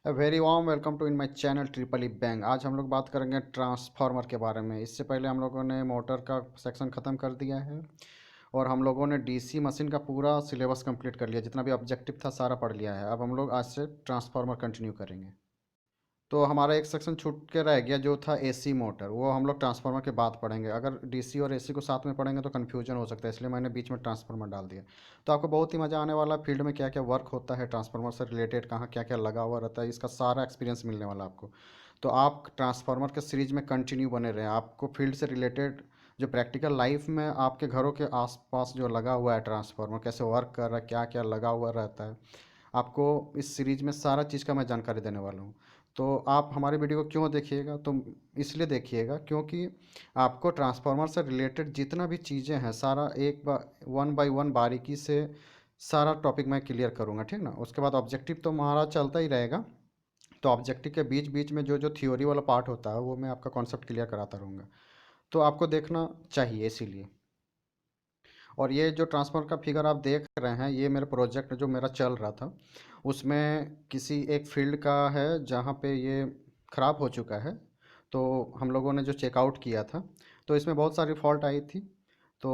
Very warm welcome to in my channel triple E bang. आज हम लोग बात करेंगे ट्रांसफार्मर के बारे में। इससे पहले हम लोगों ने मोटर का सेक्शन ख़त्म कर दिया है और हम लोगों ने डीसी मशीन का पूरा सिलेबस कंप्लीट कर लिया। जितना भी ऑब्जेक्टिव था सारा पढ़ लिया है। अब हम लोग आज से ट्रांसफार्मर कंटिन्यू करेंगे। तो हमारा एक सेक्शन छूट के रह गया जो था एसी मोटर। वो हम लोग ट्रांसफार्मर के बाद पढ़ेंगे। अगर डीसी और एसी को साथ में पढ़ेंगे तो कन्फ्यूजन हो सकता है, इसलिए मैंने बीच में ट्रांसफार्मर डाल दिया। तो आपको बहुत ही मज़ा आने वाला। फील्ड में क्या क्या वर्क होता है ट्रांसफार्मर से रिलेटेड, कहाँ क्या क्या लगा हुआ रहता है, इसका सारा एक्सपीरियंस मिलने वाला आपको। तो आप ट्रांसफार्मर के सीरीज में कंटिन्यू बने रहें। आपको फील्ड से रिलेटेड जो प्रैक्टिकल लाइफ में आपके घरों के आसपास जो लगा हुआ है ट्रांसफार्मर कैसे वर्क कर रहा है, क्या क्या लगा हुआ रहता है, आपको इस सीरीज में सारा चीज़ का मैं जानकारी देने वाला हूँ। तो आप हमारे वीडियो को क्यों देखिएगा, तो इसलिए देखिएगा क्योंकि आपको ट्रांसफार्मर से रिलेटेड जितना भी चीज़ें हैं सारा वन बाय वन बारीकी से सारा टॉपिक मैं क्लियर करूँगा, ठीक ना। उसके बाद ऑब्जेक्टिव तो हमारा चलता ही रहेगा। तो ऑब्जेक्टिव के बीच बीच में जो जो थ्योरी वाला पार्ट होता है वो मैं आपका कॉन्सेप्ट क्लियर कराता रहूँगा। तो आपको देखना चाहिए इसीलिए। और ये जो ट्रांसफ़ार्मर का फिगर आप देख रहे हैं ये मेरा प्रोजेक्ट जो मेरा चल रहा था उसमें किसी एक फील्ड का है जहाँ पे ये ख़राब हो चुका है। तो हम लोगों ने जो चेकआउट किया था तो इसमें बहुत सारी फॉल्ट आई थी। तो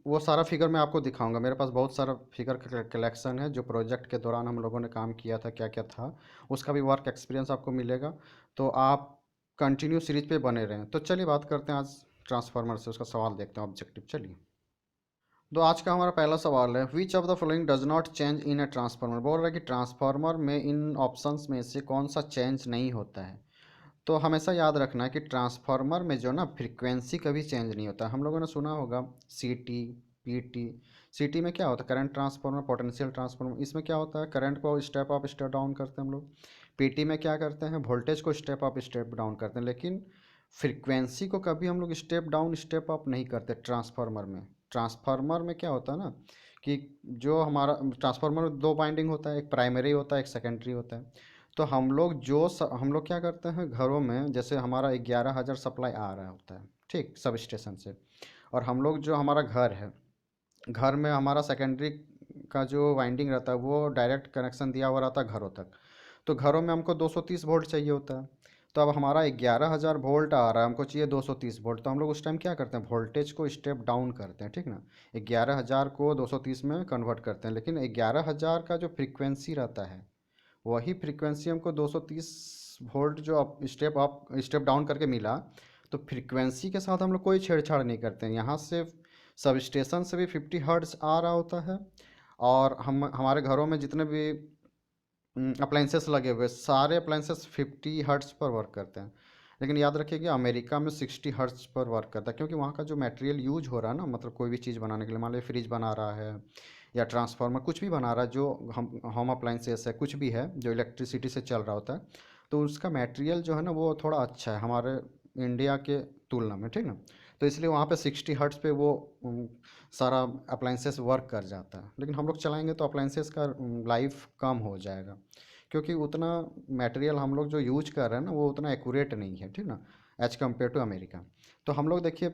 वो सारा फिगर मैं आपको दिखाऊंगा। मेरे पास बहुत सारा फिगर का कलेक्शन है जो प्रोजेक्ट के दौरान हम लोगों ने काम किया था, क्या क्या था उसका भी वर्क एक्सपीरियंस आपको मिलेगा। तो आप कंटिन्यू सीरीज पे बने रहें। तो चलिए बात करते हैं आज ट्रांसफार्मर से, उसका सवाल देखते हैं ऑब्जेक्टिव। चलिए, तो आज का हमारा पहला सवाल है which of the following does not change in a transformer. बोल रहा है कि ट्रांसफार्मर में इन ऑप्शंस में से कौन सा चेंज नहीं होता है। तो हमेशा याद रखना है कि ट्रांसफार्मर में जो ना फ्रीक्वेंसी कभी चेंज नहीं होता। हम लोगों ने सुना होगा सीटी, पीटी। सीटी में क्या होता है, करंट ट्रांसफार्मर, पोटेंशियल ट्रांसफार्मर। इसमें क्या होता है, करंट को स्टेप अप स्टेप डाउन करते हैं हम लोग। पीटी में क्या करते हैं, वोल्टेज को स्टेप अप स्टेप डाउन करते हैं। लेकिन फ्रीक्वेंसी को कभी हम लोग स्टेप डाउन स्टेप अप नहीं करते ट्रांसफार्मर में। ट्रांसफार्मर में क्या होता है ना कि जो हमारा ट्रांसफार्मर में दो वाइंडिंग होता है, एक प्राइमरी होता है एक सेकेंडरी होता है। तो हम लोग क्या करते हैं घरों में, जैसे हमारा 11,000 सप्लाई आ रहा होता है, ठीक, सब स्टेशन से। और हम लोग जो हमारा घर है, घर में हमारा सेकेंडरी का जो वाइंडिंग रहता है वो डायरेक्ट कनेक्शन दिया हुआ रहता है घरों तक। तो घरों में हमको 230 वोल्ट चाहिए होता है। तो अब हमारा 11,000 वोल्ट आ रहा है, हमको चाहिए 230 वोल्ट। तो हम लोग उस टाइम क्या करते हैं, वोल्टेज को स्टेप डाउन करते हैं, ठीक ना। 11,000 को 230 में कन्वर्ट करते हैं। लेकिन 11,000 का जो फ्रीक्वेंसी रहता है वही फ्रीक्वेंसी हमको 230 वोल्ट जो अप स्टेप डाउन करके मिला। तो फ्रीक्वेंसी के साथ हम लोग कोई छेड़छाड़ नहीं करते हैं। यहाँ से सब स्टेशन से भी 50 हर्ट्ज आ रहा होता है। और हम हमारे घरों में जितने भी अप्लाइंसेस लगे हुए सारे अप्लाइंसेस 50 हर्ट्ज पर वर्क करते हैं। लेकिन याद रखिए कि अमेरिका में 60 हर्ट्ज पर वर्क करता है, क्योंकि वहाँ का जो मटेरियल यूज हो रहा है ना, मतलब कोई भी चीज़ बनाने के लिए, मान लीजिए फ्रिज बना रहा है या ट्रांसफार्मर कुछ भी बना रहा है, जो हम होम अप्लाइंसेस है, कुछ भी है जो इलेक्ट्रिसिटी से चल रहा होता है। तो उसका मटेरियल जो है ना वो थोड़ा अच्छा है हमारे इंडिया के तुलना में, ठीक ना। तो इसलिए वहाँ पे 60 हर्ट्ज पे वो सारा अप्लाइंसेस वर्क कर जाता है। लेकिन हम लोग चलाएंगे तो अप्लाइंसेस का लाइफ कम हो जाएगा, क्योंकि उतना मटेरियल हम लोग जो यूज कर रहे हैं ना वो उतना एक्यूरेट नहीं है, ठीक ना, एज कम्पेयर टू अमेरिका। तो हम लोग देखिए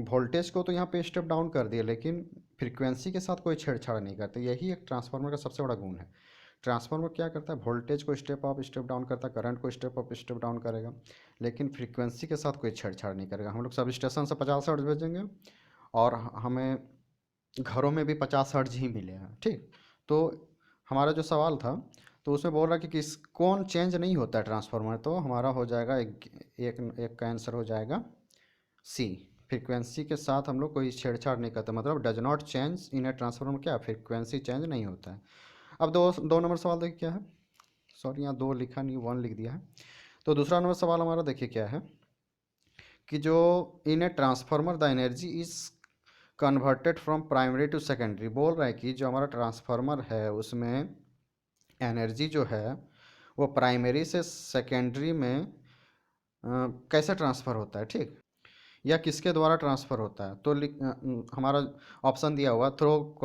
वोल्टेज को तो यहाँ पे स्टेप डाउन कर दिए, लेकिन फ्रीक्वेंसी के साथ कोई छेड़छाड़ नहीं करते। यही एक ट्रांसफार्मर का सबसे बड़ा गुण है। ट्रांसफार्मर क्या करता है, वोल्टेज को स्टेप अप स्टेप डाउन करता है, करंट को स्टेप अप स्टेप डाउन करेगा, लेकिन फ्रीक्वेंसी के साथ कोई छेड़छाड़ नहीं करेगा। हम लोग सब स्टेशन से 50 हर्ट्ज भेजेंगे और हमें घरों में भी 50 हर्ट्ज ही मिले हैं, ठीक। तो हमारा जो सवाल था तो उसमें बोल रहा कि किस कौन चेंज नहीं होता है ट्रांसफार्मर। तो हमारा हो जाएगा एक का आंसर हो जाएगा सी। फ्रीक्वेंसी के साथ हम लोग कोई छेड़छाड़ नहीं करते, मतलब does not change in a transformer. क्या, फ्रीक्वेंसी चेंज नहीं होता है। अब दो दो नंबर सवाल देखिए क्या है। सॉरी, यहाँ दो लिखा नहीं, वन लिख दिया है। तो दूसरा नंबर सवाल हमारा देखिए क्या है कि जो in a transformer the energy is converted from primary to secondary. बोल रहा है कि जो हमारा ट्रांसफार्मर है उसमें एनर्जी जो है वो प्राइमरी से सेकेंडरी में कैसे ट्रांसफ़र होता है, ठीक, या किसके द्वारा ट्रांसफ़र होता है। तो हमारा ऑप्शन दिया हुआ through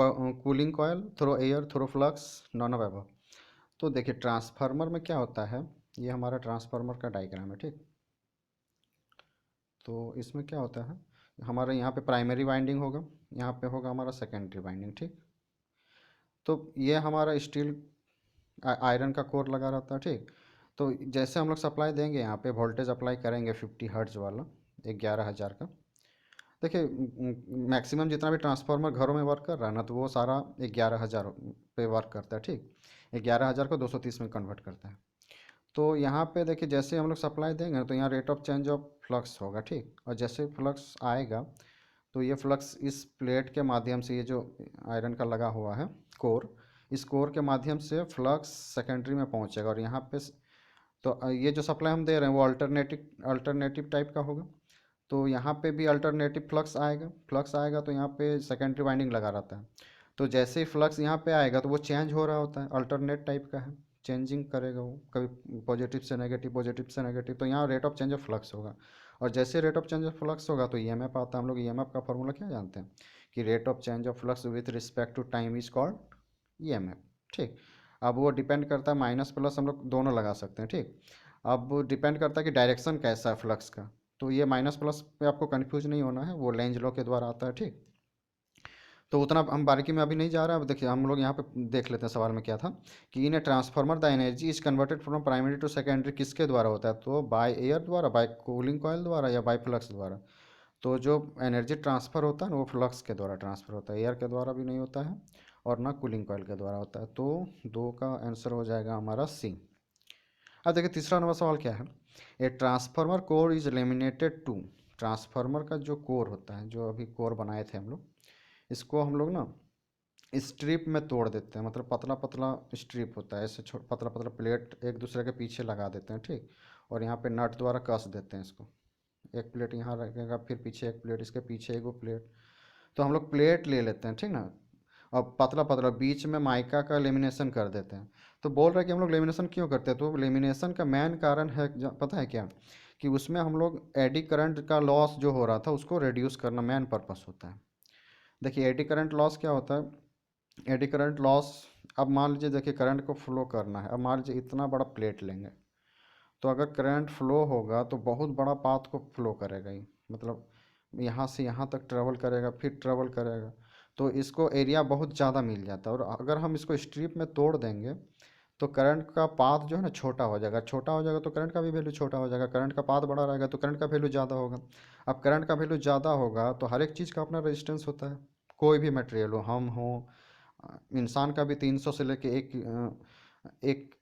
cooling coil, through air, through flux, none of above. तो देखिए ट्रांसफार्मर में क्या होता है, ये हमारा ट्रांसफार्मर का डायग्राम है, ठीक। तो इसमें क्या होता है, हमारे यहाँ पे प्राइमरी वाइंडिंग होगा, यहाँ पे होगा हमारा सेकेंडरी वाइंडिंग, ठीक। तो ये हमारा स्टील आयरन का कोर लगा रहता है, ठीक। तो जैसे हम लोग सप्लाई देंगे यहाँ पे वोल्टेज अप्लाई करेंगे 50 हर्ट्ज वाला 11,000 का। देखिए मैक्सिमम जितना भी ट्रांसफार्मर घरों में वर्क कर रहा है ना, तो वो सारा 11,000 पे वर्क करता है। ठीक, 11,000 को 230 में कन्वर्ट करता है। तो यहाँ पे देखिए जैसे हम लोग सप्लाई देंगे ना, तो यहाँ rate of change of flux होगा। ठीक, और जैसे फ्लक्स आएगा तो ये फ्लक्स इस प्लेट के माध्यम से, ये जो आयरन का लगा हुआ है कोर, इस कोर के माध्यम से फ्लक्स सेकेंडरी में पहुँचेगा। और यहाँ पे तो ये जो सप्लाई हम दे रहे हैं वो अल्टरनेटिव अल्टरनेटिव टाइप का होगा। तो यहाँ पे भी अल्टरनेटिव फ्लक्स आएगा तो यहाँ पे सेकेंडरी वाइंडिंग लगा रहता है। तो जैसे ही फ्लक्स यहाँ पे आएगा तो वो चेंज हो रहा होता है, अल्टरनेट टाइप का है, चेंजिंग करेगा वो, कभी पॉजिटिव से नेगेटिव। तो यहाँ rate of change of flux होगा। और जैसे rate of change of flux होगा तो ईएमएफ आता है। हम लोग ईएमएफ का फॉर्मूला क्या जानते हैं कि rate of change of flux with respect to time is called EMF. ठीक, अब वो डिपेंड करता है, माइनस प्लस हम लोग दोनों लगा सकते हैं। ठीक, अब डिपेंड करता है कि डायरेक्शन कैसा है फ्लक्स का। तो ये माइनस प्लस पे आपको कंफ्यूज नहीं होना है, वो लेंज लॉ के द्वारा आता है। ठीक, तो उतना हम बारीकी में अभी नहीं जा रहा है। अब देखिए हम लोग यहाँ पे देख लेते हैं सवाल में क्या था कि in a transformer the energy is converted from primary to secondary किसके द्वारा होता है, तो बाय एयर द्वारा, बाय कूलिंग कॉयल द्वारा, या बाय फ्लक्स द्वारा। तो जो एनर्जी ट्रांसफ़र होता है ना वो फ्लक्स के द्वारा ट्रांसफ़र होता है, एयर के द्वारा भी नहीं होता है और ना कूलिंग कॉयल के द्वारा होता है। तो दो का आंसर हो जाएगा हमारा सी। अब देखिए तीसरा नंबर सवाल क्या है, A transformer core is laminated to. Transformer का जो कोर होता है, जो अभी कोर बनाए थे हम लोग, इसको हम लोग ना स्ट्रिप में तोड़ देते हैं। मतलब पतला पतला स्ट्रिप होता है, ऐसे पतला पतला प्लेट एक दूसरे के पीछे लगा देते हैं। ठीक, और यहाँ पे नट द्वारा कस देते हैं इसको। एक प्लेट यहाँ रखेगा, फिर पीछे एक प्लेट, इसके पीछे एक वो प्लेट। तो हम लोग प्लेट ले लेते हैं, ठीक ना, और पतला पतला बीच में माइका का लेमिनेशन कर देते हैं। तो बोल रहे हैं कि हम लोग लेमिनेशन क्यों करते हैं, तो लेमिनेशन का मेन कारण है पता है क्या, कि उसमें हम लोग एडी करंट का लॉस जो हो रहा था उसको रिड्यूस करना मेन पर्पस होता है। देखिए एडी करंट लॉस क्या होता है, एडी करंट लॉस, अब मान लीजिए देखिए करंट को फ्लो करना है। अब मान लीजिए इतना बड़ा प्लेट लेंगे, तो अगर करंट फ्लो होगा तो बहुत बड़ा पाथ को फ्लो करेगा ही, मतलब यहाँ से यहाँ तक ट्रेवल करेगा, फिर ट्रेवल करेगा। तो इसको एरिया बहुत ज़्यादा मिल जाता है। और अगर हम इसको स्ट्रिप में तोड़ देंगे तो करंट का पाथ जो है ना छोटा हो जाएगा। छोटा हो जाएगा तो करंट का भी वैल्यू छोटा हो जाएगा, करंट का पाथ बड़ा रहेगा तो करंट का वैल्यू ज़्यादा होगा। अब करंट का वैल्यू ज़्यादा होगा तो हर एक चीज़ का अपना रेजिस्टेंस होता है। कोई भी मटेरियल हो, हम हो, इंसान का भी 300 से लेके एक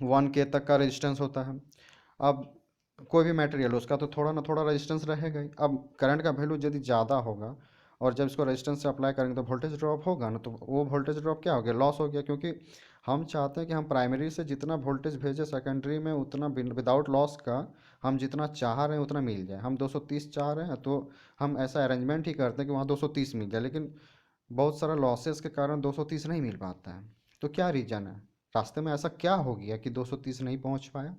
1K तक का रेजिस्टेंस होता है। अब कोई भी मटेरियल उसका तो थोड़ा ना थोड़ा रेजिस्टेंस रहेगा ही। अब करंट का वैल्यू यदि ज़्यादा होगा और जब इसको रेजिस्टेंस से अप्लाई करेंगे तो वोल्टेज ड्रॉप होगा ना, तो वो वोल्टेज ड्रॉप क्या हो गया, लॉस हो गया। क्योंकि हम चाहते हैं कि हम प्राइमरी से जितना वोल्टेज भेजें सेकेंडरी में उतना विदाउट लॉस का हम जितना चाह रहे हैं उतना मिल जाए। हम 230 चाह रहे हैं तो हम ऐसा अरेंजमेंट ही करते हैं कि वहाँ 230 मिल जाए, लेकिन बहुत सारा लॉसेस के कारण 230 नहीं मिल पाता है। तो क्या रीज़न है, रास्ते में ऐसा क्या हो गया कि 230 नहीं पहुंच पाया,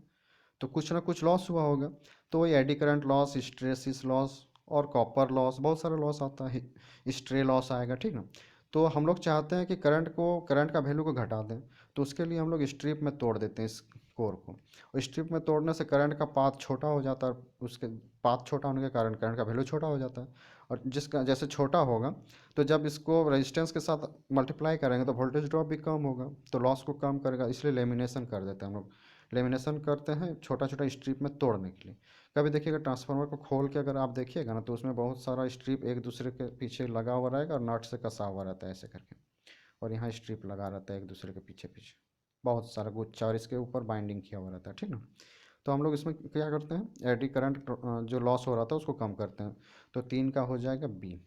तो कुछ ना कुछ लॉस हुआ होगा। तो वही AD current loss, hysteresis loss और कॉपर लॉस, बहुत सारा लॉस आता है, स्ट्रे लॉस आएगा। ठीक ना, तो हम लोग चाहते हैं कि करंट का वैल्यू को घटा दें। तो उसके लिए हम लोग स्ट्रिप में तोड़ देते हैं इस कोर को। और स्ट्रिप में तोड़ने से करंट का पाथ छोटा हो जाता है, उसके पाथ छोटा होने के कारण करंट का वैल्यू छोटा हो जाता है। और जिसका जैसे छोटा होगा तो जब इसको रेजिस्टेंस के साथ मल्टीप्लाई करेंगे तो वोल्टेज ड्रॉप भी कम होगा, तो लॉस को कम करेगा। इसलिए लेमिनेशन कर देते हैं हम लोग, लेमिनेशन करते हैं छोटा छोटा स्ट्रिप में तोड़ने के लिए। कभी देखिएगा ट्रांसफार्मर को खोल के अगर आप देखिएगा ना, तो उसमें बहुत सारा स्ट्रिप एक दूसरे के पीछे लगा हुआ रहेगा और नट से कसा हुआ रहता है ऐसे करके। और यहाँ स्ट्रिप लगा रहता है एक दूसरे के पीछे पीछे, बहुत सारा गुच्छा, और इसके ऊपर बाइंडिंग किया हुआ रहता है। ठीक ना, तो हम लोग इसमें क्या करते हैं, एडी करंट जो लॉस हो रहा था उसको कम करते हैं। तो 3 का हो जाएगा बी।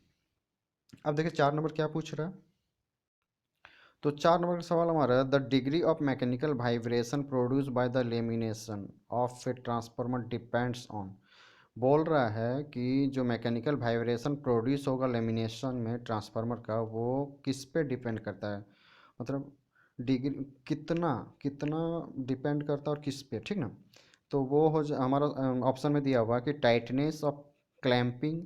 अब देखिए 4 नंबर क्या पूछ रहा है, तो 4 नंबर का सवाल हमारा है, the degree of mechanical vibration produce by the lamination of a transformer depends on. बोल रहा है कि जो मैकेनिकल वाइब्रेशन प्रोड्यूस होगा लेमिनेशन में ट्रांसफार्मर का, वो किस पे डिपेंड करता है, मतलब डिग्री कितना कितना डिपेंड करता है और किस पे। ठीक ना, तो वो हमारा ऑप्शन में दिया हुआ है कि टाइटनेस ऑफ क्लैंपिंग,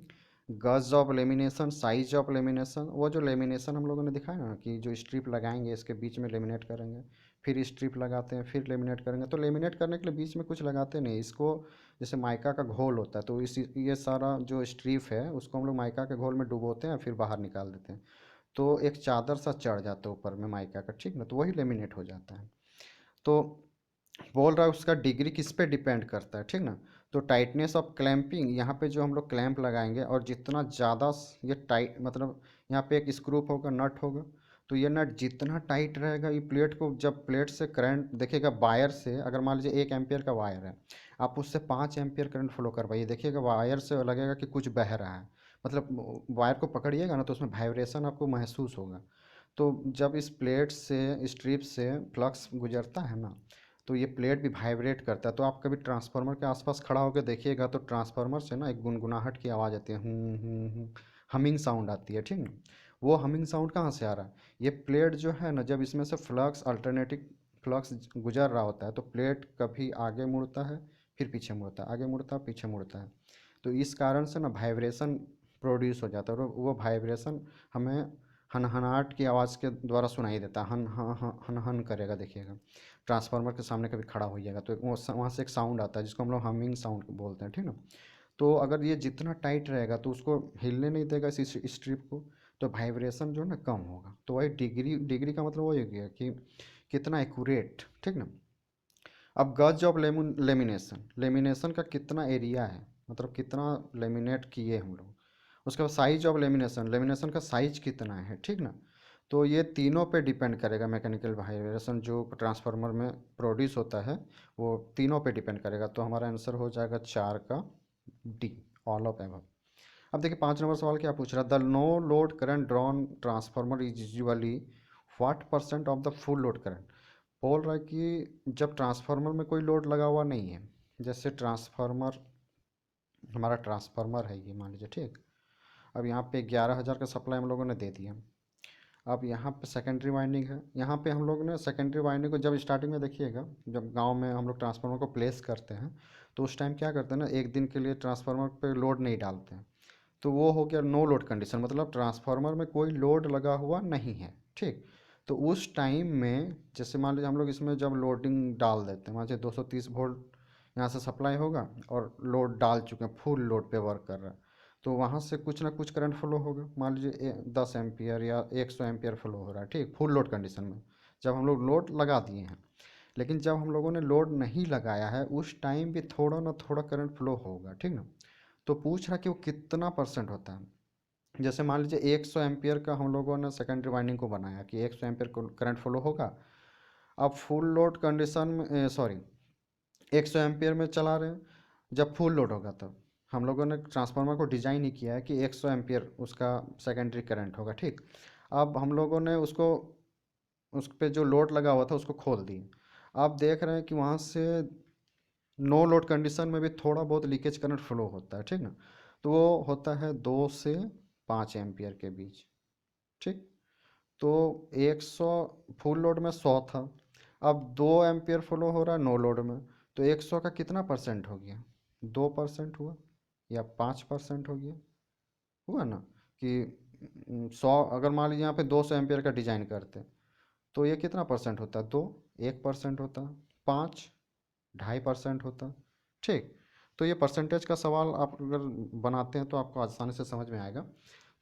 गज of lamination, size of lamination. वो जो लेमिनेशन हम लोगों ने दिखाया ना कि जो स्ट्रिप लगाएंगे इसके बीच में लेमिनेट करेंगे, फिर स्ट्रिप लगाते हैं, फिर लेमिनेट करेंगे। तो लेमिनेट करने के लिए बीच में कुछ लगाते नहीं, इसको जैसे माइका का घोल होता है तो इस ये सारा जो स्ट्रिप है उसको हम लोग माइका के घोल में डुबोते हैं, फिर बाहर निकाल देते हैं। तो एक चादर सा चढ़ जाता है ऊपर में माइका का, ठीक ना, तो वही लेमिनेट हो जाता है। तो बोल रहा है उसका डिग्री किस पे डिपेंड करता है, ठीक ना। तो टाइटनेस ऑफ क्लैंपिंग, यहाँ पे जो हम लोग क्लैंप लगाएंगे और जितना ज़्यादा ये टाइट, मतलब यहाँ पे एक स्क्रू होगा, नट होगा, तो ये नट जितना टाइट रहेगा, ये प्लेट को, जब प्लेट से करंट देखिएगा वायर से, अगर मान लीजिए 1 एम्पियर का वायर है, आप उससे 5 एम्पियर करंट फ्लो करवाइए, देखिएगा वायर से लगेगा कि कुछ बह रहा है, मतलब वायर को पकड़िएगा ना तो उसमें वाइब्रेशन आपको महसूस होगा। तो जब इस प्लेट से, स्ट्रिप से फ्लक्स गुजरता है ना, तो ये प्लेट भी वाइब्रेट करता है। तो आप कभी ट्रांसफार्मर के आसपास खड़ा होकर देखिएगा तो ट्रांसफार्मर से ना एक गुनगुनाहट की आवाज़ आती है, हमिंग साउंड आती है, ठीक ना। वो हमिंग साउंड कहाँ से आ रहा है, ये प्लेट जो है ना, जब इसमें से फ्लक्स, अल्टरनेटिंग फ्लक्स गुजर रहा होता है, तो प्लेट कभी आगे मुड़ता है, फिर पीछे मुड़ता है, आगे मुड़ता है, पीछे मुड़ता है। तो इस कारण से ना वाइब्रेशन प्रोड्यूस हो जाता है, और वो वाइब्रेशन हमें हनहनाहट की आवाज़ के द्वारा सुनाई देता है, हन हन हन हन हन करेगा, देखिएगा ट्रांसफार्मर के सामने कभी खड़ा होइएगा तो वहाँ से एक साउंड आता है जिसको हम लोग हमिंग साउंड बोलते हैं, ठीक ना। तो अगर ये जितना टाइट रहेगा तो उसको हिलने नहीं देगा इस स्ट्रिप को, तो वाइब्रेशन जो है ना कम होगा। तो वही डिग्री, डिग्री का मतलब वही हो गया कि कितना एक्यूरेट, ठीक ना। अब गज ऑफ लेमिनेशन, लेमिनेशन का कितना एरिया है, मतलब कितना लेमिनेट किए हम लोग। उसके बाद साइज ऑफ लेमिनेशन, लेमिनेशन का साइज कितना है, ठीक ना। तो ये तीनों पे डिपेंड करेगा, मैकेनिकल वाइब्रेशन जो ट्रांसफार्मर में प्रोड्यूस होता है वो तीनों पे डिपेंड करेगा। तो हमारा आंसर हो जाएगा 4 का डी, ऑल ऑफ एबव। अब देखिए 5 नंबर सवाल क्या पूछ रहा है, the no load current drawn transformer is usually what percent of the full load current. बोल रहा है कि जब ट्रांसफार्मर में कोई लोड लगा हुआ नहीं है, जैसे ट्रांसफार्मर, हमारा ट्रांसफार्मर है ये, मान लीजिए, ठीक। अब यहाँ पे 11,000 का सप्लाई हम लोगों ने दे दिया। अब यहाँ पे सेकेंडरी वाइंडिंग है, यहाँ पे हम लोग ने सेकेंडरी वाइंडिंग को जब स्टार्टिंग में देखिएगा, जब गांव में हम लोग ट्रांसफार्मर को प्लेस करते हैं तो उस टाइम क्या करते हैं ना, एक दिन के लिए ट्रांसफार्मर पे लोड नहीं डालते हैं। तो वो हो गया नो लोड कंडीशन, मतलब ट्रांसफार्मर में कोई लोड लगा हुआ नहीं है, ठीक। तो उस टाइम में जैसे मान लीजिए हम लोग इसमें जब लोडिंग डाल देते हैं, मान लीजिए 230 वोल्ट यहाँ से सप्लाई होगा और लोड डाल चुके हैं, फुल लोड पे वर्क कर रहा है, तो वहाँ से कुछ ना कुछ करंट फ्लो होगा, मान लीजिए 10 एम्पियर या 100 एम्पियर फ्लो हो रहा है, ठीक, फुल लोड कंडीशन में, जब हम लोग लोड लगा दिए हैं। लेकिन जब हम लोगों ने लोड नहीं लगाया है उस टाइम भी थोड़ा ना थोड़ा करंट फ्लो होगा, ठीक ना। तो पूछ रहा कि वो कितना परसेंट होता है। जैसे मान लीजिए 100 एम्पियर का हम लोगों ने सेकेंडरी वाइंडिंग को बनाया कि 100 एम्पियर करंट फ्लो होगा। अब फुल लोड कंडीशन में, सॉरी, 100 एम्पियर में चला रहे हैं, जब फुल लोड होगा तब हम लोगों ने ट्रांसफार्मर को डिज़ाइन ही किया है कि 100 एम्पियर उसका सेकेंडरी करंट होगा, ठीक। अब हम लोगों ने उसको, उस पर जो लोड लगा हुआ था उसको खोल दिए। आप देख रहे हैं कि वहाँ से नो लोड कंडीशन में भी थोड़ा बहुत लीकेज करंट फ्लो होता है, ठीक ना। तो वो होता है 2 से 5 एम्पियर के बीच, ठीक। तो 100, फुल लोड में 100 था, अब 2 एम्पियर फ्लो हो रहा है नो लोड में, तो 100 का कितना परसेंट हो गया, 2% हुआ या 5% हो गया, हुआ ना। कि 100, अगर मान लीजिए यहाँ पे 200 एम्पियर का डिजाइन करते तो ये कितना परसेंट होता है, 1% होता, 5, 2.5% होता, ठीक। तो ये परसेंटेज का सवाल आप अगर बनाते हैं तो आपको आसानी से समझ में आएगा।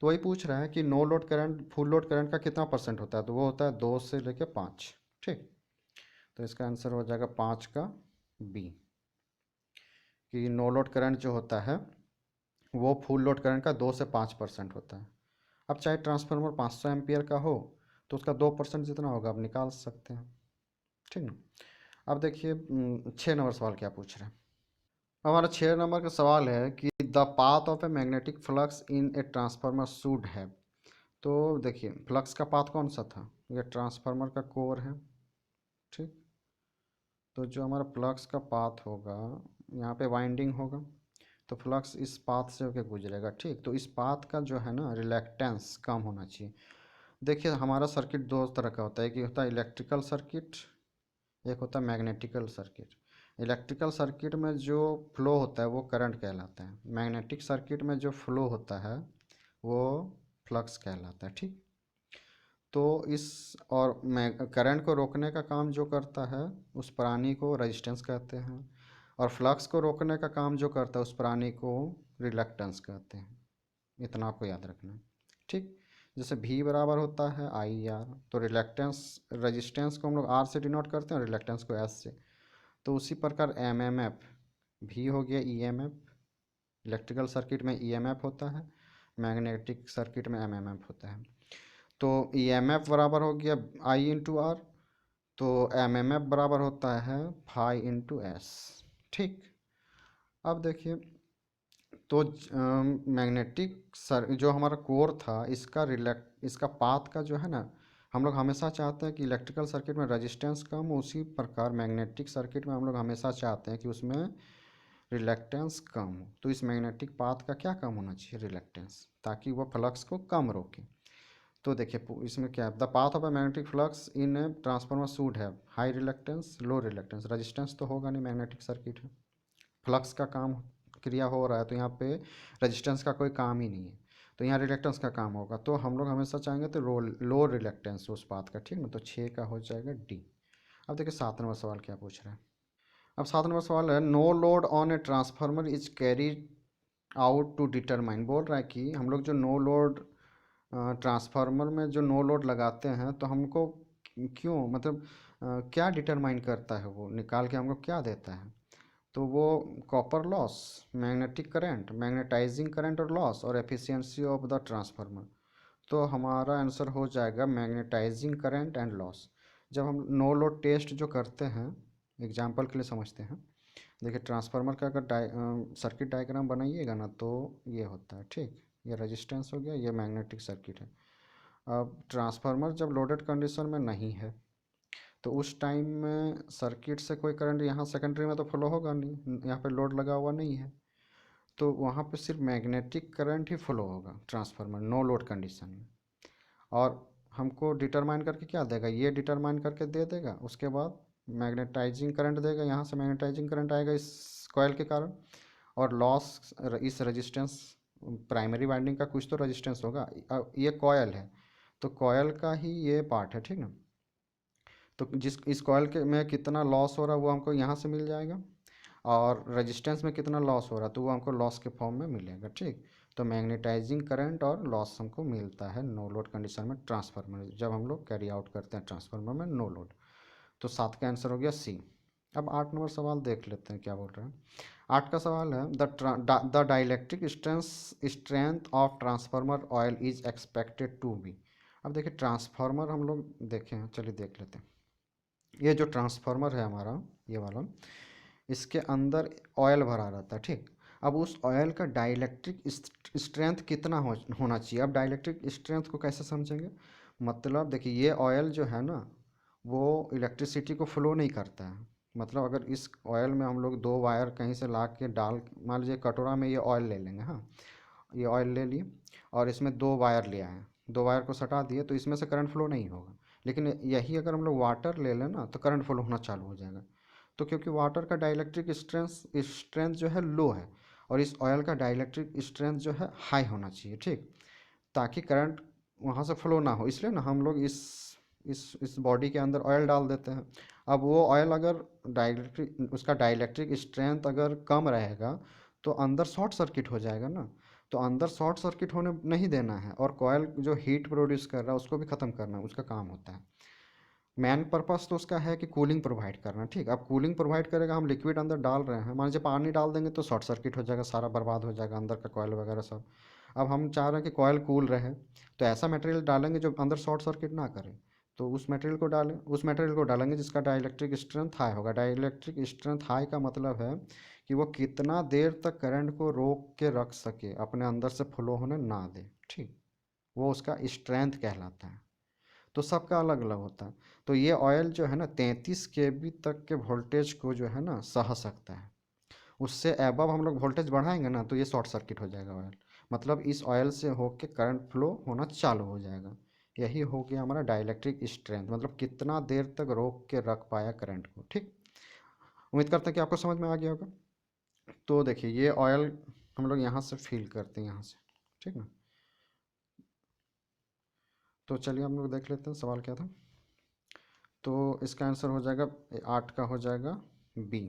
तो वही पूछ रहा है कि no load current, full load current का कितना परसेंट होता है, तो वो होता है 2 से लेके 5, ठीक। तो इसका आंसर हो जाएगा 5 का बी, कि नो लोड करंट जो होता है वो फुल लोड करंट का 2 से 5% होता है। अब चाहे ट्रांसफार्मर 500 एम्पियर का हो तो उसका 2% जितना होगा आप निकाल सकते हैं, ठीक ना। अब देखिए 6 नंबर सवाल क्या पूछ रहे हैं। हमारा 6 नंबर का सवाल है कि the path of a magnetic flux in a transformer should है। तो देखिए फ्लक्स का पाथ कौन सा था, ये ट्रांसफार्मर का कोर है, ठीक। तो जो हमारा फ्लक्स का पाथ होगा, यहाँ पे वाइंडिंग होगा, तो फ्लक्स इस पाथ से होकर गुजरेगा, ठीक। तो इस पाथ का जो है ना रिलैक्टेंस कम होना चाहिए। देखिए हमारा सर्किट दो तरह का होता है, एक होता है इलेक्ट्रिकल सर्किट, एक होता है मैग्नेटिकल सर्किट। इलेक्ट्रिकल सर्किट में जो फ्लो होता है वो करंट कहलाता है, मैग्नेटिक सर्किट में जो फ्लो होता है वो फ्लक्स कहलाता है, ठीक। तो इस, और करंट को रोकने का काम जो करता है उस प्राणी को रेजिस्टेंस कहते हैं, और फ्लक्स को रोकने का काम जो करता है उस प्राणी को रिलक्टेंस कहते हैं। इतना आपको याद रखना है, ठीक। जैसे V बराबर होता है आई आर, तो रिलक्टेंस, रेजिस्टेंस को हम लोग R से डिनोट करते हैं और रिलक्टेंस को S से। तो उसी प्रकार एमएमएफ भी हो गया ईएमएफ। इलेक्ट्रिकल सर्किट में ईएमएफ होता है, मैग्नेटिक सर्किट में एमएमएफ होता है। तो ईएमएफ बराबर हो गया आई इंटू आर, तो एमएमएफ बराबर होता है फाई इंटू एस। ठीक, अब देखिए, तो मैग्नेटिक सर जो हमारा कोर था इसका पाथ का जो है ना, हम लोग हमेशा चाहते हैं कि इलेक्ट्रिकल सर्किट में रेजिस्टेंस कम हो, उसी प्रकार मैग्नेटिक सर्किट में हम लोग हमेशा चाहते हैं कि उसमें रिलक्टेंस कम हो। तो इस मैग्नेटिक पाथ का क्या कम होना चाहिए, रिलक्टेंस, ताकि वो फ्लक्स को कम रोके। तो देखिए इसमें क्या है, the path of a magnetic flux in a transformer should have high reluctance low reluctance. Resistance तो होगा नहीं, मैग्नेटिक सर्किट है, फ्लक्स का काम क्रिया हो रहा है, तो यहाँ पे रेजिस्टेंस का कोई काम ही नहीं है, तो यहाँ रिलक्टेंस का काम होगा। तो हम लोग हमेशा चाहेंगे तो लो रिलक्टेंस उस पाथ का, ठीक ना। तो 6 का हो जाएगा डी। अब देखिए 7 नंबर सवाल क्या पूछ रहा है। अब 7 नंबर सवाल है, no load on a transformer is carried out to determine. बोल रहा है कि हम लोग जो नो लोड ट्रांसफार्मर में जो नो लोड लगाते हैं, तो हमको क्यों, मतलब क्या डिटरमाइन करता है, वो निकाल के हमको क्या देता है। तो वो copper loss, magnetic current, magnetising current और लॉस, और एफिशिएंसी ऑफ द ट्रांसफार्मर। तो हमारा आंसर हो जाएगा मैग्नेटाइजिंग करंट एंड लॉस। जब हम नो लोड टेस्ट जो करते हैं, एग्जांपल के लिए समझते हैं, देखिए ट्रांसफार्मर का अगर सर्किट डायग्राम बनाइएगा ना, तो ये होता है, ठीक। ये रेजिस्टेंस हो गया, ये मैग्नेटिक सर्किट है। अब ट्रांसफार्मर जब लोडेड कंडीशन में नहीं है, तो उस टाइम में सर्किट से कोई करंट यहाँ सेकेंडरी में तो फ्लो होगा नहीं, यहाँ पे लोड लगा हुआ नहीं है, तो वहाँ पे सिर्फ मैग्नेटिक करंट ही फ्लो होगा ट्रांसफार्मर नो लोड कंडीशन में। और हमको डिटरमाइन करके क्या देगा, ये डिटरमाइन करके दे देगा, उसके बाद मैग्नेटाइजिंग करंट देगा, यहाँ से मैग्नेटाइजिंग करंट आएगा इस कॉयल के कारण, और लॉस इस रेजिस्टेंस, प्राइमरी वाइंडिंग का कुछ तो रेजिस्टेंस होगा। ये कॉयल है, तो कॉयल का ही ये पार्ट है, ठीक ना। तो जिस इस कॉयल के में कितना लॉस हो रहा है वो हमको यहाँ से मिल जाएगा, और रेजिस्टेंस में कितना लॉस हो रहा है तो वो हमको लॉस के फॉर्म में मिलेगा, ठीक। तो मैग्नेटाइजिंग करंट और लॉस हमको मिलता है नो लोड कंडीशन में ट्रांसफार्मर, जब हम लोग कैरी आउट करते हैं ट्रांसफार्मर में नो लोड। तो 7 का आंसर हो गया सी। अब 8 नंबर सवाल देख लेते हैं क्या बोल रहे हैं। 8 का सवाल है, the dielectric strength of transformer oil is expected to be. अब देखिए ट्रांसफार्मर हम लोग देखें, चलिए देख लेते हैं। ये जो ट्रांसफार्मर है हमारा, ये वाला, इसके अंदर ऑयल भरा रहता है, ठीक। अब उस ऑयल का डाइलेक्ट्रिक स्ट्रेंथ कितना होना चाहिए। अब डाइलेक्ट्रिक स्ट्रेंथ को कैसे समझेंगे, मतलब देखिए ये ऑयल जो है ना, वो इलेक्ट्रिसिटी को फ्लो नहीं करता है। मतलब अगर इस ऑयल में हम लोग 2 वायर कहीं से ला के डाल, मान लीजिए कटोरा में ये ऑयल ले लेंगे, हाँ, ये ऑयल ले लिए, और इसमें 2 वायर ले आए, 2 वायर को सटा दिए, तो इसमें से करंट फ्लो नहीं होगा। लेकिन यही अगर हम लोग वाटर ले लें ना, तो करंट फ्लो होना चालू हो जाएगा। तो क्योंकि वाटर का डाइलेक्ट्रिक स्ट्रेंथ जो है लो है, और इस ऑयल का डाइलेक्ट्रिक स्ट्रेंथ जो है हाई होना चाहिए, ठीक, ताकि करंट वहाँ से फ्लो ना हो। इसलिए ना हम लोग इस बॉडी के अंदर ऑयल डाल देते हैं। अब वो ऑयल अगर डाइलेक्ट्रिक उसका डाइलेक्ट्रिक स्ट्रेंथ अगर कम रहेगा, तो अंदर शॉर्ट सर्किट हो जाएगा ना। तो अंदर शॉर्ट सर्किट होने नहीं देना है, और कॉयल जो हीट प्रोड्यूस कर रहा है उसको भी ख़त्म करना है, उसका काम होता है। मेन पर्पस तो उसका है कि कूलिंग प्रोवाइड करना, ठीक। अब कूलिंग प्रोवाइड करेगा, हम लिक्विड अंदर डाल रहे हैं, मान लीजिए पानी डाल देंगे तो शॉर्ट सर्किट हो जाएगा, सारा बर्बाद हो जाएगा अंदर का कॉयल वगैरह सब। अब हम चाह रहे हैं कि कॉयल कूल रहे, तो ऐसा मटेरियल डालेंगे जो अंदर शॉर्ट सर्किट ना करे। तो उस मटेरियल को डालें, उस मटेरियल को डालेंगे जिसका डाइलेक्ट्रिक स्ट्रेंथ हाई होगा। डाइलेक्ट्रिक स्ट्रेंथ हाई का मतलब है कि वो कितना देर तक करंट को रोक के रख सके, अपने अंदर से फ्लो होने ना दे, ठीक। वो उसका स्ट्रेंथ कहलाता है। तो सबका अलग अलग होता है। तो ये ऑयल जो है ना 33 केवी तक के वोल्टेज को जो है ना सह सकता है। उससे एबव हम लोग वोल्टेज बढ़ाएंगे ना, तो ये शॉर्ट सर्किट हो जाएगा ऑयल। मतलब इस ऑयल से होके करंट फ्लो होना चालू हो जाएगा। यही हो गया हमारा डाइलेक्ट्रिक स्ट्रेंथ, मतलब कितना देर तक रोक के रख पाया करंट को, ठीक। उम्मीद करते हैं कि आपको समझ में आ गया होगा। तो देखिए ये ऑयल हम लोग यहाँ से फील करते हैं, यहाँ से, ठीक ना। तो चलिए हम लोग देख लेते हैं सवाल क्या था। तो इसका आंसर हो जाएगा 8 का हो जाएगा बी।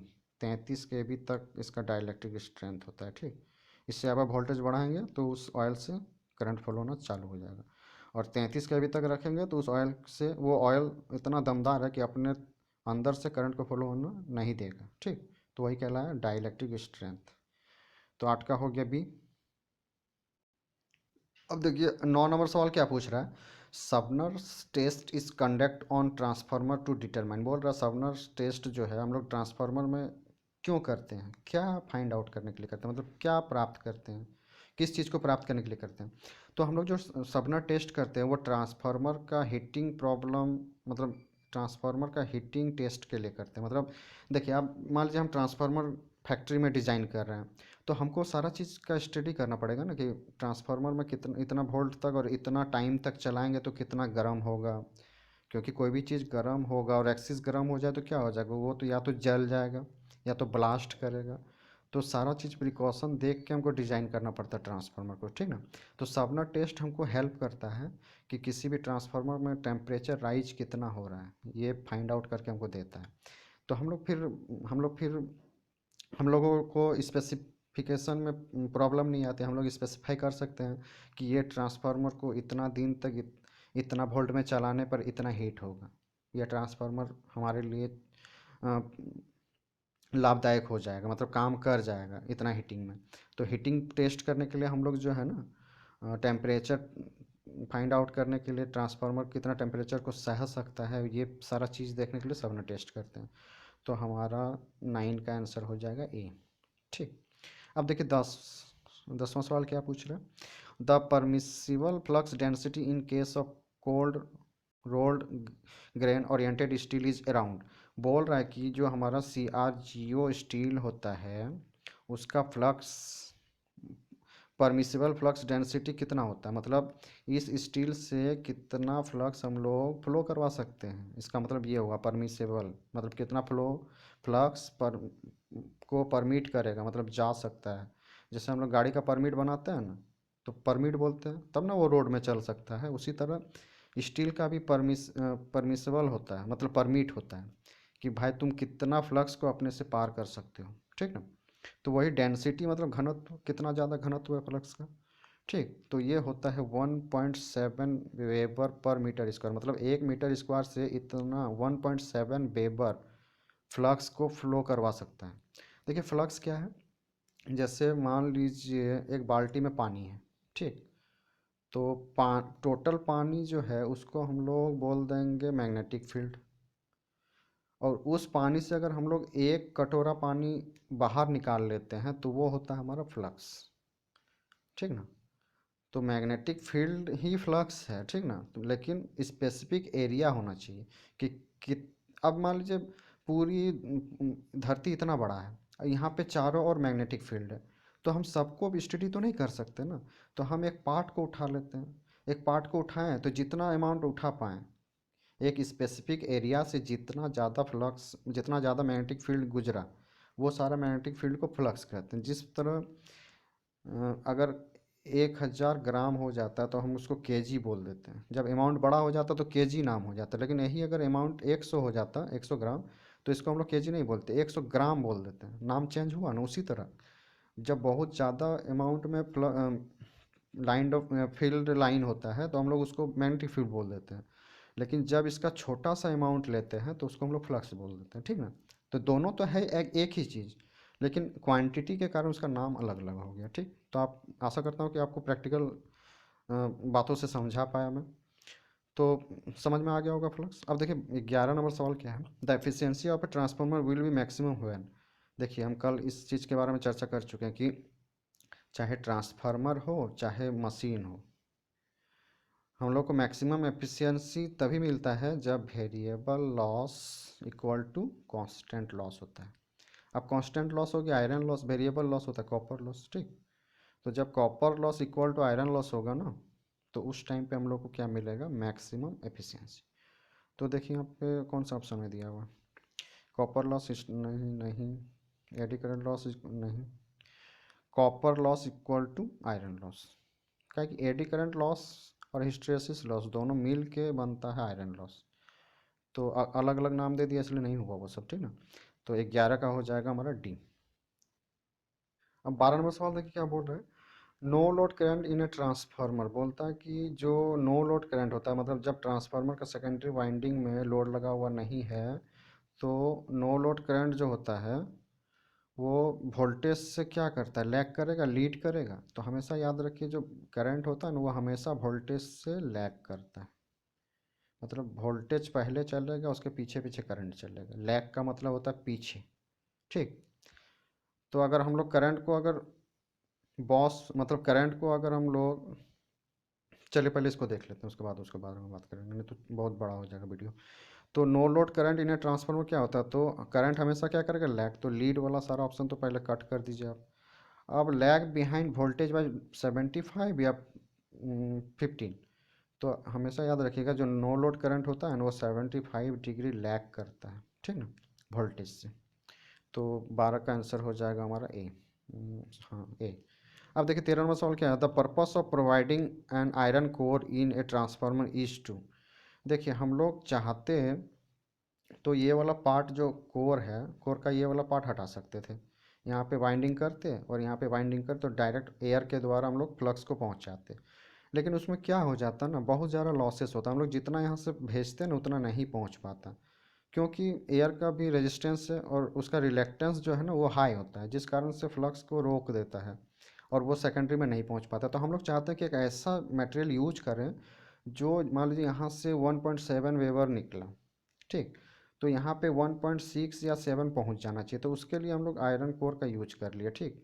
33 के बी तक इसका डाइलेक्ट्रिक स्ट्रेंथ होता है, ठीक। इससे अब आप वोल्टेज बढ़ाएंगे तो उस ऑयल से करंट फ्लो होना चालू हो जाएगा। और 33 के बी तक रखेंगे तो उस ऑयल से, वो ऑयल इतना दमदार है कि अपने अंदर से करंट को फ्लो होना नहीं देगा, ठीक। तो वही कहलाया डाइलेक्ट्रिक स्ट्रेंथ। तो 8 का हो गया बी। अब देखिए 9 नंबर सवाल क्या पूछ रहा है, Sumpner's test is conduct on transformer to determine. बोल रहा है सबनर्स टेस्ट जो है हम लोग ट्रांसफार्मर में क्यों करते हैं, क्या फाइंड आउट करने के लिए करते हैं, मतलब क्या प्राप्त करते हैं, किस चीज़ को प्राप्त करने के लिए करते हैं। तो हम लोग जो सबनर टेस्ट करते हैं वो ट्रांसफार्मर का हीटिंग प्रॉब्लम, मतलब ट्रांसफार्मर का हीटिंग टेस्ट के लिए करते हैं। मतलब देखिए आप मान लीजिए हम ट्रांसफार्मर फैक्ट्री में डिज़ाइन कर रहे हैं, तो हमको सारा चीज़ का स्टडी करना पड़ेगा ना कि ट्रांसफार्मर में कितना इतना वोल्ट तक और इतना टाइम तक चलाएंगे तो कितना गर्म होगा। क्योंकि कोई भी चीज़ गर्म होगा और एक्सिस गर्म हो जाए तो क्या हो जाएगा, वो तो या तो जल जाएगा या तो ब्लास्ट करेगा। तो सारा चीज़ प्रिकॉशन देख के हमको डिज़ाइन करना पड़ता है ट्रांसफार्मर को, ठीक ना। तो सबनर टेस्ट हमको हेल्प करता है कि किसी भी ट्रांसफार्मर में टेम्परेचर राइज कितना हो रहा है ये फाइंड आउट करके हमको देता है। तो हम लोग फिर हम लोगों को स्पेसिफिकेशन में प्रॉब्लम नहीं आती, हम लोग स्पेसिफाई कर सकते हैं कि ये ट्रांसफार्मर को इतना दिन तक इतना वोल्ट में चलाने पर इतना हीट होगा, यह ट्रांसफार्मर हमारे लिए अ, लाभदायक हो जाएगा, मतलब काम कर जाएगा इतना हीटिंग में। तो हीटिंग टेस्ट करने के लिए हम लोग जो है ना टेम्परेचर फाइंड आउट करने के लिए ट्रांसफार्मर कितना टेम्परेचर को सह सकता है ये सारा चीज़ देखने के लिए सबने टेस्ट करते हैं। तो हमारा 9 का आंसर हो जाएगा ए, ठीक। अब देखिए 10वां सवाल क्या पूछ रहा है, the permissible flux density in case of cold rolled grain oriented steel is around. बोल रहा है कि जो हमारा CRGO स्टील होता है उसका फ्लक्स परमिसिबल फ्लक्स डेंसिटी कितना होता है, मतलब इस स्टील से कितना फ्लक्स हम लोग फ्लो करवा सकते हैं, इसका मतलब ये होगा परमिसिबल, मतलब कितना फ्लक्स पर को परमिट करेगा, मतलब जा सकता है। जैसे हम लोग गाड़ी का परमिट बनाते हैं ना, तो परमिट बोलते हैं तब ना वो रोड में चल सकता है, उसी तरह स्टील का भी परमिसिबल होता है, मतलब परमिट होता है कि भाई तुम कितना फ्लक्स को अपने से पार कर सकते हो, ठीक ना। तो वही डेंसिटी मतलब घनत्व, कितना ज़्यादा घनत्व है फ्लक्स का, ठीक। तो ये होता है 1.7 वेबर पर मीटर स्क्वायर, मतलब 1 मीटर स्क्वायर से इतना 1.7 वेबर फ्लक्स को फ्लो करवा सकता है। देखिए फ्लक्स क्या है, जैसे मान लीजिए एक बाल्टी में पानी है, ठीक। तो टोटल पानी जो है उसको हम लोग बोल देंगे मैग्नेटिक फील्ड, और उस पानी से अगर हम लोग एक कटोरा पानी बाहर निकाल लेते हैं तो वो होता है हमारा फ्लक्स, ठीक ना। तो मैग्नेटिक फील्ड ही फ्लक्स है, ठीक ना। तो लेकिन स्पेसिफिक एरिया होना चाहिए कि अब मान लीजिए पूरी धरती इतना बड़ा है और यहाँ पे चारों ओर मैग्नेटिक फील्ड है, तो हम सबको भी स्टडी तो नहीं कर सकते ना। तो हम एक पार्ट को उठा लेते हैं, एक पार्ट को उठाएं तो जितना अमाउंट उठा पाएँ, एक स्पेसिफिक एरिया से जितना ज़्यादा फ्लक्स, जितना ज़्यादा मैग्नेटिक फील्ड गुजरा वो सारा मैग्नेटिक फील्ड को फ्लक्स कहते हैं। जिस तरह अगर 1000 ग्राम हो जाता है तो हम उसको केजी बोल देते हैं, जब अमाउंट बड़ा हो जाता तो केजी नाम हो जाता है। लेकिन यही अगर अमाउंट 100 हो जाता, 100 ग्राम, तो इसको हम लोग केजी नहीं बोलते, 100 ग्राम बोल देते हैं, नाम चेंज हुआ ना। उसी तरह जब बहुत ज़्यादा अमाउंट में लाइन ऑफ फील्ड लाइन होता है तो हम लोग उसको मैग्नेटिक फील्ड बोल देते हैं। लेकिन जब इसका छोटा सा अमाउंट लेते हैं तो उसको हम लोग फ्लक्स बोल देते हैं, ठीक ना। तो दोनों तो है एक ही चीज़, लेकिन क्वांटिटी के कारण उसका नाम अलग अलग हो गया, ठीक। तो आप आशा करता हूँ कि आपको प्रैक्टिकल बातों से समझा पाया मैं, तो समझ में आ गया होगा फ्लक्स। अब देखिए 11 नंबर सवाल क्या है, the efficiency of a transformer will be maximum when. देखिए हम कल इस चीज़ के बारे में चर्चा कर चुके हैं कि चाहे ट्रांसफार्मर हो चाहे मशीन हो, हम लोग को मैक्सिमम एफिशिएंसी तभी मिलता है जब variable loss equal to constant loss होता है। अब कांस्टेंट लॉस हो गया आयरन लॉस, वेरिएबल लॉस होता है कॉपर लॉस, ठीक। तो जब copper loss equal to iron loss होगा ना, तो उस टाइम पे हम लोग को क्या मिलेगा, मैक्सिमम एफिशिएंसी। तो देखिए यहाँ पे कौन सा ऑप्शन में दिया हुआ, कॉपर लॉस नहीं, नहीं, एडी करंट लॉस नहीं, copper loss equal to iron loss. क्या कि एडी करंट लॉस और हिस्ट्रेसिस लॉस दोनों मिल के बनता है आयरन लॉस। तो अलग अलग नाम दे दिया इसलिए नहीं हुआ वो सब, ठीक ना। तो 11 का हो जाएगा हमारा डी। अब 12 नंबर सवाल देखिए क्या बोल रहे हैं, no load current in a transformer. बोलता है कि जो नो लोड करंट होता है, मतलब जब ट्रांसफार्मर का सेकेंडरी वाइंडिंग में लोड लगा हुआ नहीं है तो नो लोड करंट जो होता है वो वोल्टेज से क्या करता है, लैग करेगा, लीड करेगा। तो हमेशा याद रखिए जो करंट होता है ना वो हमेशा वोल्टेज से लैग करता है। मतलब वोल्टेज पहले चलेगा, उसके पीछे पीछे करंट चलेगा। लैग का मतलब होता है पीछे। ठीक। तो अगर हम लोग करंट को अगर बॉस मतलब करंट को अगर हम लोग, चलिए पहले इसको देख लेते हैं, उसके बाद उसके बारे में बात करेंगे, नहीं तो बहुत बड़ा हो जाएगा वीडियो। तो no load current in a transformer क्या होता है, तो करंट हमेशा क्या करेगा, लैग। तो लीड वाला सारा ऑप्शन तो पहले कट कर दीजिए आप। अब लैग बिहाइंड वोल्टेज बाय 75 या 15। तो हमेशा याद रखिएगा जो नो लोड करंट होता है ना वो 75 डिग्री लैग करता है, ठीक ना, वोल्टेज से। तो 12 का आंसर हो जाएगा हमारा ए। हाँ ए। अब देखिए 13वां सवाल क्या है, the purpose of providing an iron core in a transformer is to. देखिए हम लोग चाहते हैं तो ये वाला पार्ट जो कोर है, कोर का ये वाला पार्ट हटा सकते थे। यहाँ पे वाइंडिंग करते और यहाँ पे वाइंडिंग करते तो डायरेक्ट एयर के द्वारा हम लोग फ्लक्स को पहुँचाते। लेकिन उसमें क्या हो जाता है ना, बहुत ज़्यादा लॉसेस होता है। हम लोग जितना यहाँ से भेजते हैं ना उतना नहीं पहुँच पाता, क्योंकि एयर का भी रेजिस्टेंस है और उसका रिलेक्टेंस जो है ना वो हाई होता है, जिस कारण से फ्लक्स को रोक देता है और वो सेकेंडरी में नहीं पहुंच पाता। तो हम लोग चाहते हैं कि एक ऐसा मटेरियल यूज करें जो मान लीजिए यहाँ से 1.7 वेबर निकला, ठीक, तो यहाँ पे 1.6 या 7 पहुँच जाना चाहिए। तो उसके लिए हम लोग आयरन कोर का यूज कर लिए, ठीक,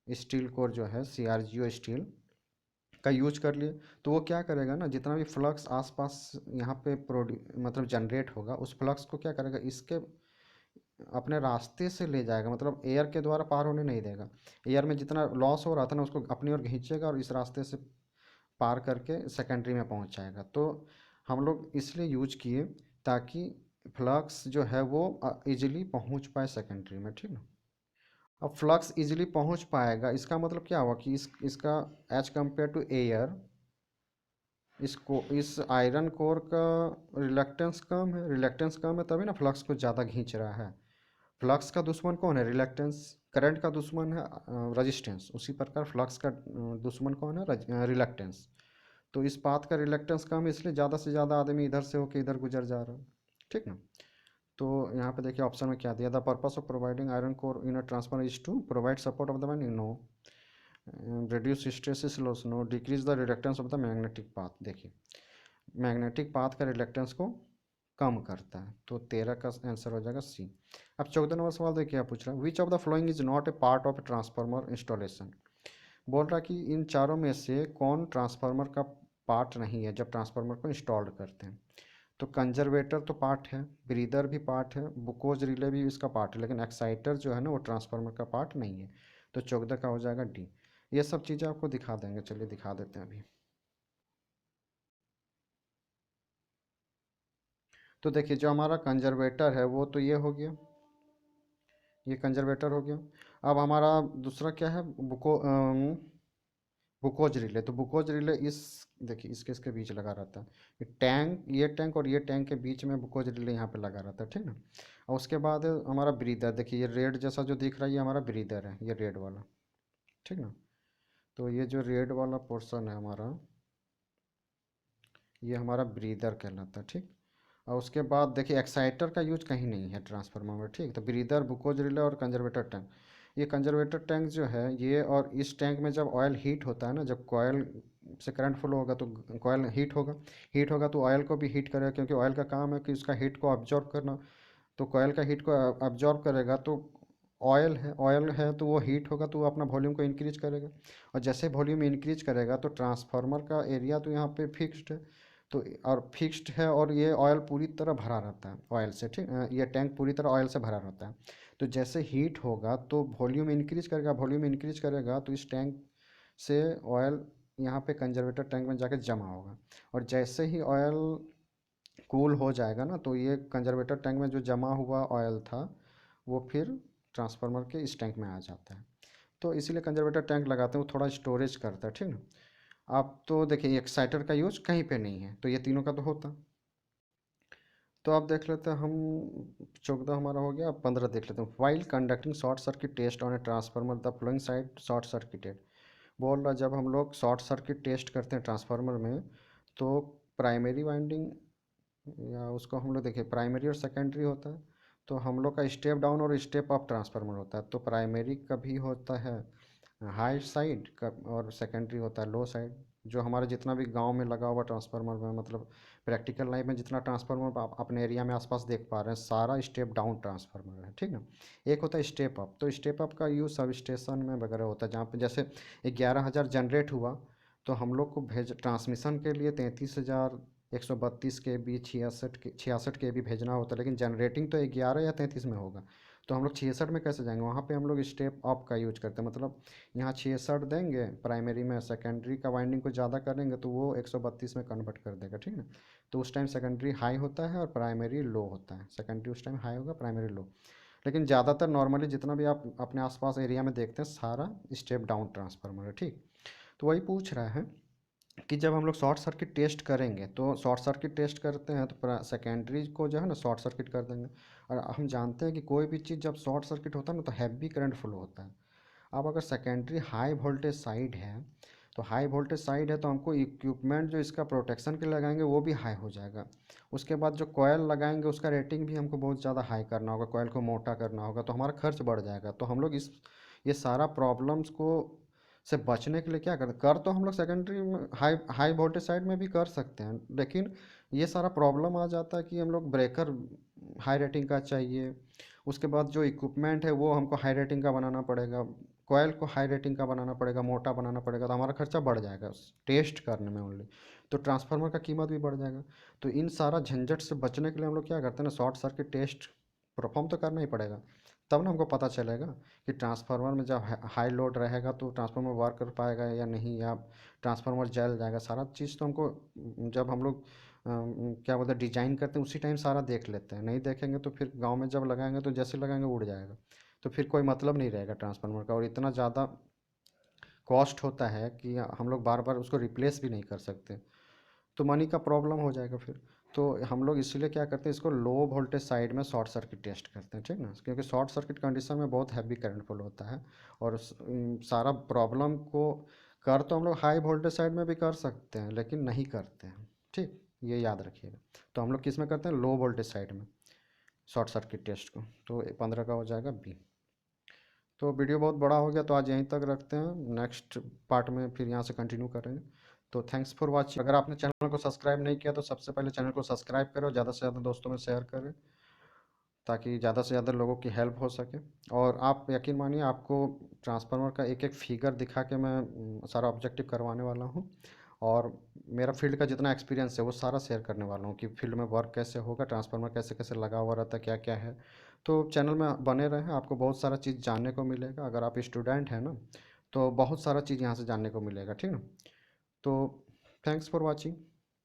स्टील कोर जो है CRGO स्टील का यूज कर लिए। तो वो क्या करेगा ना, जितना भी फ्लक्स आसपास यहाँ पे मतलब जनरेट होगा, उस फ्लक्स को क्या करेगा, इसके अपने रास्ते से ले जाएगा, मतलब एयर के द्वारा पार होने नहीं देगा। एयर में जितना लॉस हो रहा था ना उसको अपनी ओर खींचेगा और इस रास्ते से पार करके सेकेंडरी में पहुंच जाएगा। तो हम लोग इसलिए यूज किए ताकि फ्लक्स जो है वो इजीली पहुंच पाए सेकेंडरी में, ठीक ना। अब फ्लक्स इजीली पहुंच पाएगा इसका मतलब क्या हुआ कि इसका एज कम्पेयर टू एयर, इसको इस आयरन कोर का रिलक्टेंस कम है। रिलक्टेंस कम है तभी ना फ्लक्स को ज़्यादा खींच रहा है। फ्लक्स का दुश्मन कौन है, रिलक्टेंस। करंट का दुश्मन है रजिस्टेंस। उसी प्रकार फ्लक्स का दुश्मन कौन है, रिलक्टेंस। तो इस पाथ का रिलक्टेंस कम है, इसलिए ज़्यादा से ज़्यादा आदमी इधर से होकर इधर गुजर जा रहा है, ठीक ना। तो यहाँ पे देखिए ऑप्शन में क्या दिया, the purpose of providing iron core in a transformer is to provide support of the winding, no. Reduce hysteresis loss, no. Decrease the reluctance of the magnetic path, देखिए मैग्नेटिक पाथ का reluctance को कम करता है। तो 13 का answer हो जाएगा सी। अब 14 नंबर सवाल देखिए, क्या पूछ रहा है, which of the following is not a part of transformer installation. बोल रहा है कि इन चारों में से कौन ट्रांसफार्मर का पार्ट नहीं है जब ट्रांसफार्मर को इंस्टॉल करते हैं। तो कंजर्वेटर तो पार्ट है, ब्रीदर भी पार्ट है, बुकोज रिले भी इसका पार्ट है, लेकिन एक्साइटर जो है ना वो ट्रांसफार्मर का पार्ट नहीं है। तो 14 का हो जाएगा डी। ये सब चीज़ें आपको दिखा देंगे, चलिए दिखा देते हैं अभी। तो देखिए जो हमारा कंजर्वेटर है वो तो ये हो गया, ये कंजर्वेटर हो गया। अब हमारा दूसरा क्या है, बुकोज रिले। तो बुकोज रिले इस, देखिए इसके इसके बीच लगा रहता है। ये टैंक और ये टैंक के बीच में बुकोज रिले यहाँ पे लगा रहता है, ठीक ना। और उसके बाद हमारा ब्रीदर, देखिए ये रेड जैसा जो दिख रहा है ये हमारा ब्रीदर है, ये रेड वाला, ठीक ना। तो ये जो रेड वाला पोर्शन है हमारा, ये हमारा ब्रीदर कहलाता है, ठीक। और उसके बाद देखिए एक्साइटर का यूज कहीं नहीं है ट्रांसफार्मर में, ठीक। तो ब्रीदर, बुकोज रिले और कंजर्वेटर टैंक। ये कंजर्वेटर टैंक जो है ये, और इस टैंक में जब ऑयल हीट होता है ना, जब कॉयल से करंट फ्लो होगा तो कॉयल हीट होगा। हीट होगा तो ऑयल को भी हीट करेगा, क्योंकि ऑयल का काम है कि उसका हीट को ऑब्जॉर्व करना। तो कॉयल का हीट को ऑब्जॉर्व करेगा तो ऑयल है तो वो हीट होगा तो वो अपना वॉल्यूम को इंक्रीज करेगा। और जैसे वॉल्यूम इंक्रीज करेगा तो ट्रांसफार्मर का एरिया तो यहाँ पे फिक्स्ड है। तो और फिक्स्ड है और ये ऑयल पूरी तरह भरा रहता है ऑयल से, ठीक। ये टैंक पूरी तरह ऑयल से भरा रहता है। तो जैसे हीट होगा तो वॉल्यूम इंक्रीज करेगा, वॉल्यूम इंक्रीज करेगा तो इस टैंक से ऑयल यहाँ पे कंजर्वेटर टैंक में जाके जमा होगा। और जैसे ही ऑयल कूल हो जाएगा ना तो ये कंजर्वेटर टैंक में जो जमा हुआ ऑयल था वो फिर ट्रांसफार्मर के इस टैंक में आ जाता है। तो इसीलिए कंजर्वेटर टैंक लगाते हैं, वो थोड़ा स्टोरेज करता है, ठीक ना। आप तो देखिए एक्साइटर का यूज कहीं पे नहीं है, तो ये तीनों का तो होता। तो आप देख लेते हैं हम, 14 हमारा हो गया। अब 15 देख लेते हैं, while conducting short circuit test on a transformer the flowing side short circuited. बोल रहा जब हम लोग शॉर्ट सर्किट टेस्ट करते हैं ट्रांसफार्मर में तो प्राइमरी वाइंडिंग, या उसको हम लोग देखिए प्राइमरी और सेकेंडरी होता है। तो हम लोग का स्टेप डाउन और स्टेप अप ट्रांसफार्मर होता है। तो प्राइमरी का भी होता है हाई साइड का और सेकेंडरी होता है लो साइड। जो हमारे जितना भी गांव में लगा हुआ ट्रांसफार्मर में, मतलब प्रैक्टिकल लाइफ में जितना ट्रांसफार्मर आप अपने एरिया में आसपास देख पा रहे हैं, सारा स्टेप डाउन ट्रांसफार्मर है, ठीक ना। एक होता है स्टेप अप। तो स्टेप अप का यूज़ सब स्टेशन में वगैरह होता है, जहाँ पे जैसे 11,000 जनरेट हुआ तो हम लोग को भेज ट्रांसमिशन के लिए 33,132 के बी 66 के बी भेजना होता है, लेकिन जनरेटिंग तो 11 या 33 में होगा। तो हम लोग 66 में कैसे जाएंगे? वहाँ पे हम लोग स्टेप अप का यूज करते हैं, मतलब यहाँ 66 देंगे प्राइमरी में, सेकेंडरी का वाइंडिंग को ज़्यादा करेंगे तो वो 132 में कन्वर्ट कर देगा, ठीक है। तो उस टाइम सेकेंडरी हाई होता है और प्राइमरी लो होता है। सेकेंडरी उस टाइम हाई होगा, प्राइमरी लो। लेकिन ज़्यादातर नॉर्मली जितना भी आप अपने आसपास एरिया में देखते हैं, सारा स्टेप डाउन ट्रांसफार्मर है, ठीक। तो वही पूछ रहा है कि जब हम लोग शॉर्ट सर्किट टेस्ट करेंगे, तो शॉर्ट सर्किट टेस्ट करते हैं तो सेकेंडरी को जो है ना शॉर्ट सर्किट कर देंगे। और हम जानते हैं कि कोई भी चीज़ जब शॉर्ट सर्किट होता है ना तो हैवी करंट फ्लो होता है। अब अगर सेकेंडरी हाई वोल्टेज साइड है, तो हाई वोल्टेज साइड है तो हमको इक्विपमेंट जो इसका प्रोटेक्शन के लिए लगाएंगे वो भी हाई हो जाएगा। उसके बाद जो कॉयल लगाएंगे उसका रेटिंग भी हमको बहुत ज़्यादा हाई करना होगा, कॉयल को मोटा करना होगा, तो हमारा खर्च बढ़ जाएगा। तो हम लोग इस ये सारा प्रॉब्लम्स को से बचने के लिए क्या करें? कर तो हम लोग सेकेंडरी में हाई हाई वोल्टेज साइड में भी कर सकते हैं, लेकिन ये सारा प्रॉब्लम आ जाता है कि हम लोग ब्रेकर हाई रेटिंग का चाहिए। उसके बाद जो इक्विपमेंट है वो हमको हाई रेटिंग का बनाना पड़ेगा, कॉयल को हाई रेटिंग का बनाना पड़ेगा, मोटा बनाना पड़ेगा, तो हमारा खर्चा बढ़ जाएगा टेस्ट करने में ओनली। तो ट्रांसफार्मर का कीमत भी बढ़ जाएगा। तो इन सारा झंझट से बचने के लिए हम लोग क्या करते हैं ना, शॉर्ट सर्किट टेस्ट परफॉर्म तो करना ही पड़ेगा। तब ना हमको पता चलेगा कि ट्रांसफार्मर में जब हाई लोड रहेगा तो ट्रांसफार्मर वर्क कर पाएगा या नहीं, या ट्रांसफार्मर जल जाएगा। सारा चीज़ तो हमको जब हम लोग क्या बोलते हैं डिजाइन करते हैं उसी टाइम सारा देख लेते हैं। नहीं देखेंगे तो फिर गांव में जब लगाएंगे तो जैसे लगाएंगे उड़ जाएगा, तो फिर कोई मतलब नहीं रहेगा ट्रांसफार्मर का। और इतना ज़्यादा कॉस्ट होता है कि हम लोग बार बार उसको रिप्लेस भी नहीं कर सकते, तो मनी का प्रॉब्लम हो जाएगा फिर। तो हम लोग इसीलिए क्या करते हैं, इसको लो वोल्टेज साइड में शॉर्ट सर्किट टेस्ट करते हैं, ठीक ना। क्योंकि शॉर्ट सर्किट कंडीशन में बहुत हैवी करंट फ्लो होता है। और सारा प्रॉब्लम को कर तो हम लोग हाई वोल्टेज साइड में भी कर सकते हैं, लेकिन नहीं करते हैं, ठीक। ये याद रखिएगा। तो हम लोग किस में करते हैं? लो वोल्टेज साइड में शॉर्ट सर्किट टेस्ट को। तो 15 का हो जाएगा बी। तो वीडियो बहुत बड़ा हो गया तो आज यहीं तक रखते हैं, नेक्स्ट पार्ट में फिर यहाँ से कंटिन्यू करेंगे। तो थैंक्स फॉर वॉचिंग। अगर आपने चैनल को सब्सक्राइब नहीं किया तो सबसे पहले चैनल को सब्सक्राइब करो, ज़्यादा से ज़्यादा दोस्तों में शेयर करें ताकि ज़्यादा से ज़्यादा लोगों की हेल्प हो सके। और आप यकीन मानिए, आपको ट्रांसफार्मर का एक एक फिगर दिखा के मैं सारा ऑब्जेक्टिव करवाने वाला हूँ। और मेरा फील्ड का जितना एक्सपीरियंस है वो सारा शेयर करने वाला हूँ कि फील्ड में वर्क कैसे होगा, ट्रांसफार्मर कैसे कैसे लगा हुआ रहता है, क्या क्या है। तो चैनल में बने रहें, आपको बहुत सारा चीज़ जानने को मिलेगा। अगर आप स्टूडेंट हैं ना तो बहुत सारा चीज़ यहाँ से जानने को मिलेगा, ठीक है। तो थैंक्स फॉर वॉचिंग।